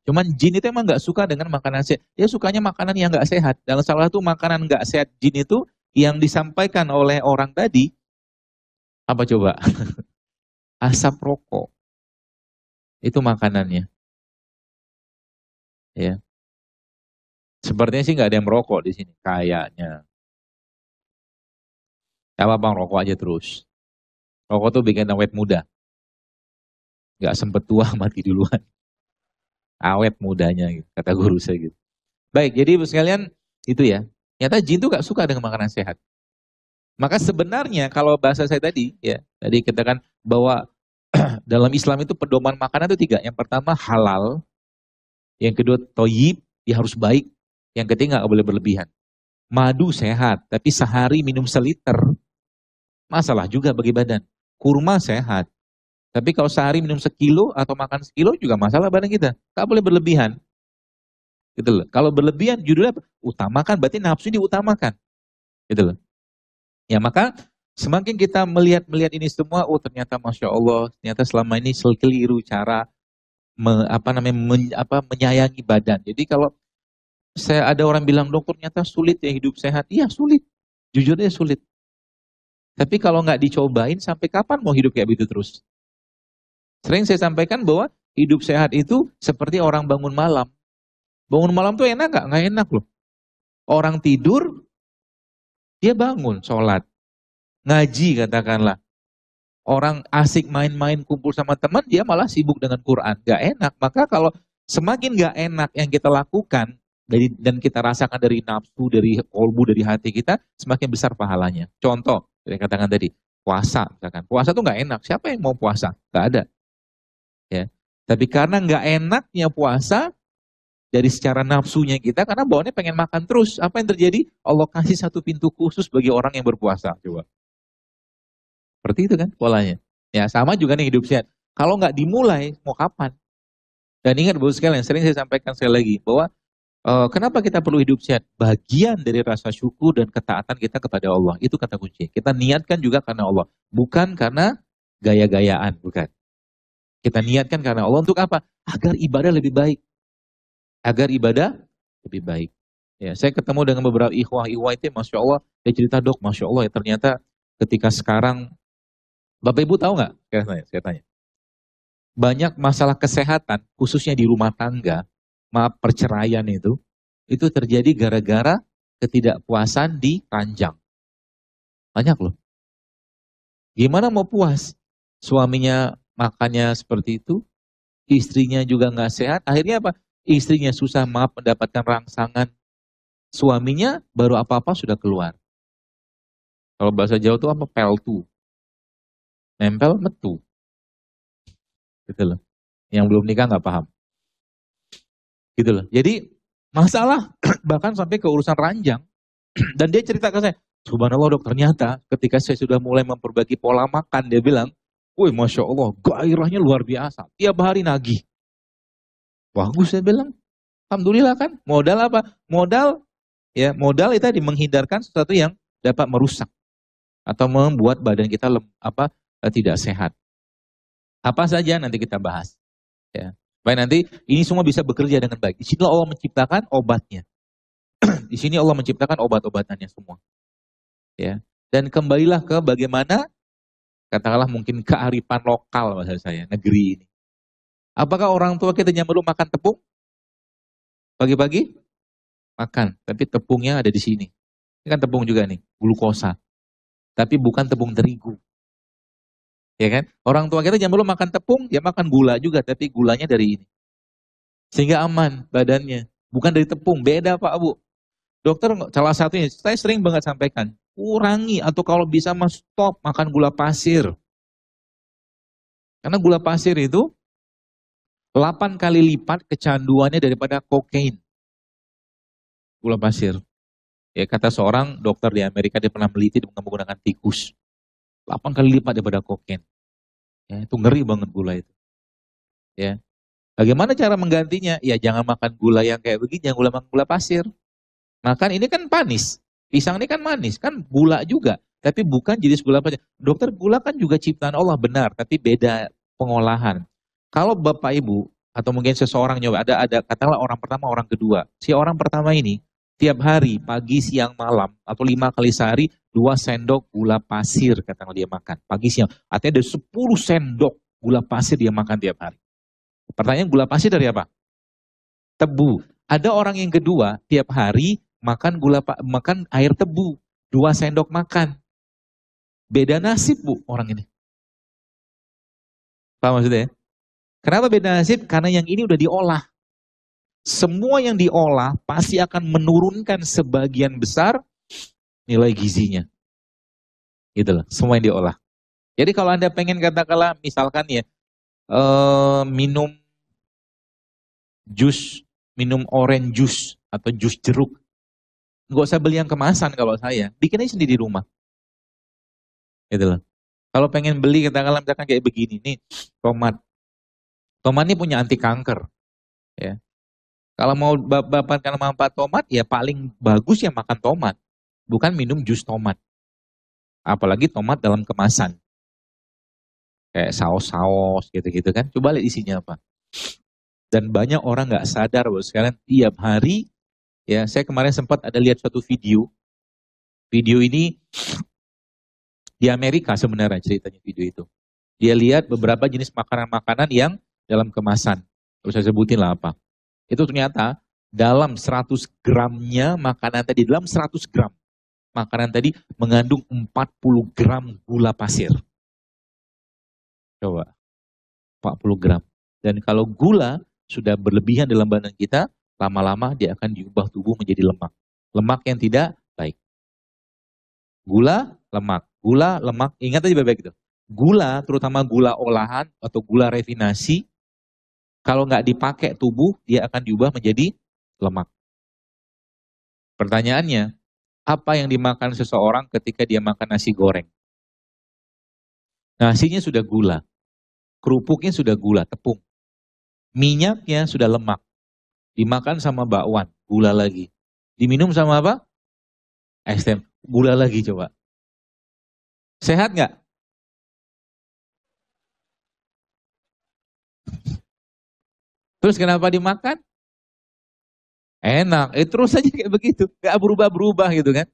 Cuman jin itu emang nggak suka dengan makanan sehat. Dia sukanya makanan yang nggak sehat. Dan salah satu makanan nggak sehat jin itu yang disampaikan oleh orang tadi, apa coba? Asap rokok. Itu makanannya. Ya. Sepertinya sih nggak ada yang merokok di sini. Kayaknya. Apa bang, rokok aja terus. Rokok tuh bikin awet muda. Nggak sempet tua, mati duluan. Awet mudanya, gitu, kata guru saya gitu. Baik, jadi ibu sekalian, itu ya. Ternyata jin tuh nggak suka dengan makanan sehat. Maka sebenarnya kalau bahasa saya tadi, ya, tadi kita kan bahwa dalam Islam itu pedoman makanan itu 3. Yang pertama halal, yang kedua toyib, dia harus baik, yang ketiga nggak boleh berlebihan. Madu sehat, tapi sehari minum seliter, masalah juga bagi badan. Kurma sehat, tapi kalau sehari minum sekilo atau makan sekilo juga masalah badan kita. Nggak boleh berlebihan. Gitu loh. Kalau berlebihan judulnya utamakan, berarti nafsu diutamakan. Gitu loh. Ya maka semakin kita melihat ini semua, oh ternyata Masya Allah, ternyata selama ini keliru cara menyayangi badan. Jadi kalau ada orang bilang, dokter ternyata sulit ya hidup sehat. Iya sulit, jujur aja sulit. Tapi kalau nggak dicobain, sampai kapan mau hidup kayak begitu terus? Sering saya sampaikan bahwa hidup sehat itu seperti orang bangun malam. Bangun malam tuh enak nggak? Nggak enak loh. Orang tidur, dia bangun, sholat, ngaji katakanlah. Orang asik main-main kumpul sama teman, dia malah sibuk dengan Quran. Nggak enak. Maka kalau semakin nggak enak yang kita lakukan, dan kita rasakan dari nafsu, dari kolbu, dari hati kita, semakin besar pahalanya. Contoh, saya katakan tadi, puasa. Misalkan. Puasa tuh nggak enak. Siapa yang mau puasa? Nggak ada. Ya. Tapi karena nggak enaknya puasa, dari secara nafsunya kita, karena bawaannya pengen makan terus. Apa yang terjadi? Allah kasih satu pintu khusus bagi orang yang berpuasa. Coba. Seperti itu kan polanya. Ya sama juga nih hidup sehat. Kalau nggak dimulai, mau kapan? Dan ingat Bapak sekalian, sering saya sampaikan sekali lagi, bahwa kenapa kita perlu hidup sehat? Bagian dari rasa syukur dan ketaatan kita kepada Allah. Itu kata kunci. Kita niatkan juga karena Allah. Bukan karena gaya-gayaan, bukan. Kita niatkan karena Allah untuk apa? Agar ibadah lebih baik. Agar ibadah lebih baik. Ya, saya ketemu dengan beberapa ikhwah itu, Masya Allah, dia cerita, dok, Masya Allah ya ternyata ketika sekarang, Bapak Ibu tahu nggak? Saya tanya. Banyak masalah kesehatan, khususnya di rumah tangga, maaf perceraian itu terjadi gara-gara ketidakpuasan di ranjang. Banyak loh. Gimana mau puas? Suaminya makannya seperti itu, istrinya juga nggak sehat, akhirnya apa? Istrinya susah maaf mendapatkan rangsangan, suaminya baru apa-apa sudah keluar. Kalau bahasa Jawa itu apa? Peltu. Nempel metu. Gitu loh. Yang belum nikah nggak paham. Gitu loh. Jadi masalah bahkan sampai ke urusan ranjang. Dan dia cerita ke saya, subhanallah dok, ternyata ketika saya sudah mulai memperbaiki pola makan, dia bilang, wih Masya Allah, gairahnya luar biasa. Tiap hari nagih. Bagus saya bilang. Alhamdulillah kan. Modal apa? Modal itu tadi menghindarkan sesuatu yang dapat merusak atau membuat badan kita tidak sehat. Apa saja nanti kita bahas. Ya. Baik, nanti ini semua bisa bekerja dengan baik. Di sini Allah menciptakan obatnya. Di sini Allah menciptakan obat-obatannya semua. Ya. Dan kembalilah ke bagaimana katakanlah mungkin kearifan lokal bahasa saya, negeri ini. Apakah orang tua kita zaman dulu makan tepung? Pagi-pagi? Makan, tapi tepungnya ada di sini. Ini kan tepung juga nih, glukosa. Tapi bukan tepung terigu. Ya kan? Orang tua kita zaman dulu makan tepung, ya makan gula juga, tapi gulanya dari ini. Sehingga aman badannya. Bukan dari tepung, beda Pak Bu. Dokter, salah satunya, saya sering banget sampaikan, kurangi atau kalau bisa stop makan gula pasir. Karena gula pasir itu 8 kali lipat kecanduannya daripada kokain. Gula pasir. Ya, kata seorang dokter di Amerika, dia pernah meliti dengan menggunakan tikus. 8 kali lipat daripada kokain. Ya, itu ngeri banget gula itu. Ya. Bagaimana cara menggantinya? Ya jangan makan gula yang kayak begini, jangan makan gula pasir. Makan ini kan manis. Pisang ini kan manis, kan gula juga. Tapi bukan jenis gula pasir. Dokter, gula kan juga ciptaan Allah, benar. Tapi beda pengolahan. Kalau Bapak Ibu Atau mungkin seseorang nyoba, ada katakanlah orang pertama, orang kedua. Si orang pertama ini tiap hari pagi, siang, malam atau 5 kali sehari 2 sendok gula pasir katakanlah dia makan pagi siang. Artinya ada 10 sendok gula pasir dia makan tiap hari. Pertanyaan, gula pasir dari apa? Tebu. Ada orang yang kedua tiap hari makan air tebu, 2 sendok makan. Beda nasib Bu orang ini. Paham maksudnya ya? Kenapa beda nasib? Karena yang ini udah diolah. Semua yang diolah pasti akan menurunkan sebagian besar nilai gizinya. Gitu loh, semua yang diolah. Jadi kalau Anda pengen katakanlah misalkan ya, minum jus, minum orange juice atau jus jeruk, nggak usah beli yang kemasan kalau saya, bikin aja sendiri di rumah. Gitu loh. Kalau pengen beli katakanlah misalkan kayak begini nih, tomat. Tomat ini punya anti kanker. Ya. Kalau mau dapatkan manfaat tomat, ya paling bagus ya makan tomat. Bukan minum jus tomat. Apalagi tomat dalam kemasan. Kayak saus-saus gitu-gitu kan. Coba lihat isinya apa. Dan banyak orang nggak sadar bahwa sekarang tiap hari, ya saya kemarin sempat ada lihat suatu video. Video ini di Amerika sebenarnya ceritanya video itu. Dia lihat beberapa jenis makanan-makanan yang dalam kemasan. Terus saya sebutin lah apa. Itu ternyata dalam 100 gramnya makanan tadi, dalam 100 gram makanan tadi mengandung 40 gram gula pasir. Coba, 40 gram. Dan kalau gula sudah berlebihan dalam badan kita, lama-lama dia akan diubah tubuh menjadi lemak. Lemak yang tidak baik. Gula, lemak. Gula, lemak, ingat aja baik-baik itu. Gula, terutama gula olahan atau gula refinasi, kalau nggak dipakai tubuh, dia akan diubah menjadi lemak. Pertanyaannya, apa yang dimakan seseorang ketika dia makan nasi goreng? Nasinya sudah gula, kerupuknya sudah gula, tepung. Minyaknya sudah lemak. Dimakan sama bakwan, gula lagi. Diminum sama apa? Es teh, gula lagi coba. Sehat nggak? Terus kenapa dimakan? Enak, terus aja kayak begitu. Gak berubah-berubah gitu kan.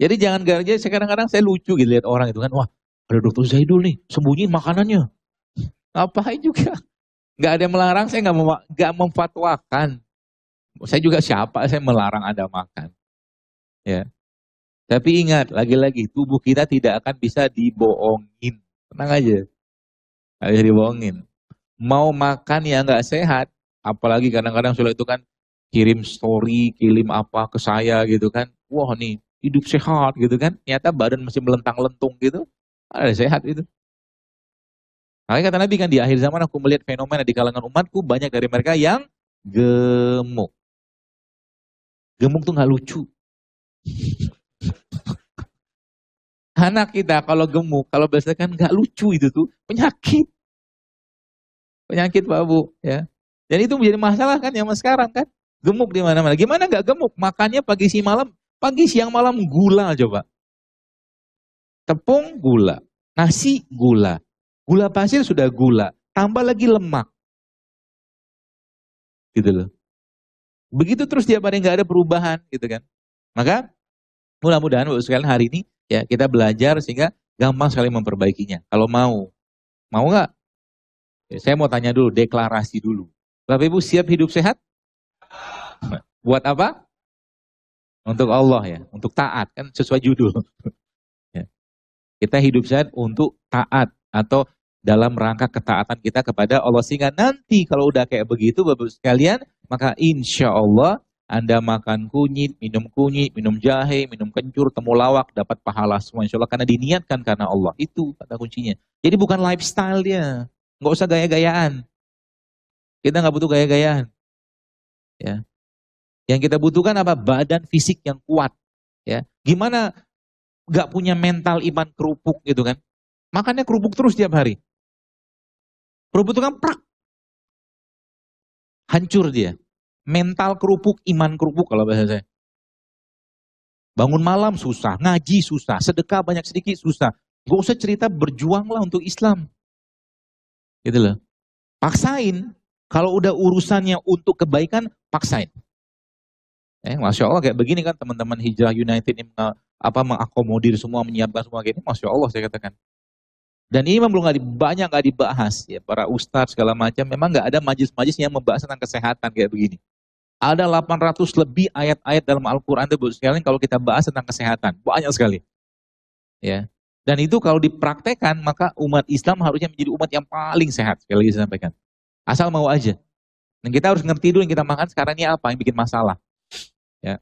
Jadi jangan gara-gara, kadang-kadang saya lucu gitu lihat orang itu kan. Wah, ada Dr. Zaidul nih, sembunyiin makanannya. Ngapain juga? Gak ada yang melarang, saya gak memfatwakan. Saya juga siapa, saya melarang Anda makan. Ya. Tapi ingat, lagi-lagi tubuh kita tidak akan bisa dibohongin. Tenang aja. Gak bisa dibohongin. Mau makan yang gak sehat, apalagi kadang-kadang sudah itu kan kirim story, kirim apa ke saya gitu kan. Wah nih, hidup sehat gitu kan. Ternyata badan masih melentang-lentung gitu. Ada sehat itu. Makanya kata Nabi kan, di akhir zaman aku melihat fenomena di kalangan umatku, banyak dari mereka yang gemuk. Gemuk tuh gak lucu. Anak kita kalau gemuk, kalau biasa kan gak lucu itu tuh, penyakit. Penyakit Pak Bu, ya. Dan itu menjadi masalah kan zaman sekarang kan. Gemuk di mana-mana. Gimana gak gemuk? Makannya pagi siang malam gula coba. Tepung gula, nasi gula, gula pasir sudah gula, tambah lagi lemak. Gitu loh. Begitu terus tiap hari nggak ada perubahan gitu kan. Maka mudah-mudahan Bapak sekalian hari ini ya kita belajar sehingga gampang sekali memperbaikinya. Kalau mau nggak? Ya, saya mau tanya dulu, deklarasi dulu. Bapak Ibu siap hidup sehat? Buat apa? Untuk Allah ya, untuk taat kan sesuai judul. Ya. Kita hidup sehat untuk taat atau dalam rangka ketaatan kita kepada Allah, sehingga nanti kalau udah kayak begitu Bapak sekalian, maka insya Allah Anda makan kunyit, minum jahe, minum kencur, temulawak, dapat pahala semua insya Allah karena diniatkan karena Allah. Itu kata kuncinya. Jadi bukan lifestyle dia, nggak usah gaya-gayaan. Kita nggak butuh gaya-gayaan. Ya. Yang kita butuhkan apa? Badan fisik yang kuat. Ya. Gimana nggak punya mental iman kerupuk gitu kan? Makannya kerupuk terus tiap hari. Kerupuk itu kan prak. Hancur dia. Mental kerupuk, iman kerupuk kalau bahasa saya. Bangun malam susah, ngaji susah, sedekah banyak sedikit susah. Gak usah cerita berjuanglah untuk Islam. Gitu loh. Paksain. Kalau udah urusannya untuk kebaikan, paksain. Masya Allah kayak begini kan teman-teman Hijrah United ini mengakomodir semua, menyiapkan semua kayak ini, Masya Allah saya katakan. Dan ini memang belum banyak nggak dibahas ya, para ustadz segala macam, memang nggak ada majlis-majlis yang membahas tentang kesehatan kayak begini. Ada 800 lebih ayat-ayat dalam Al-Quran itu sekalian kalau kita bahas tentang kesehatan, banyak sekali. Ya. Dan itu kalau dipraktekkan, maka umat Islam harusnya menjadi umat yang paling sehat, sekali lagi saya sampaikan. Asal mau aja. Dan kita harus ngerti dulu yang kita makan sekarang ini apa yang bikin masalah. Ya.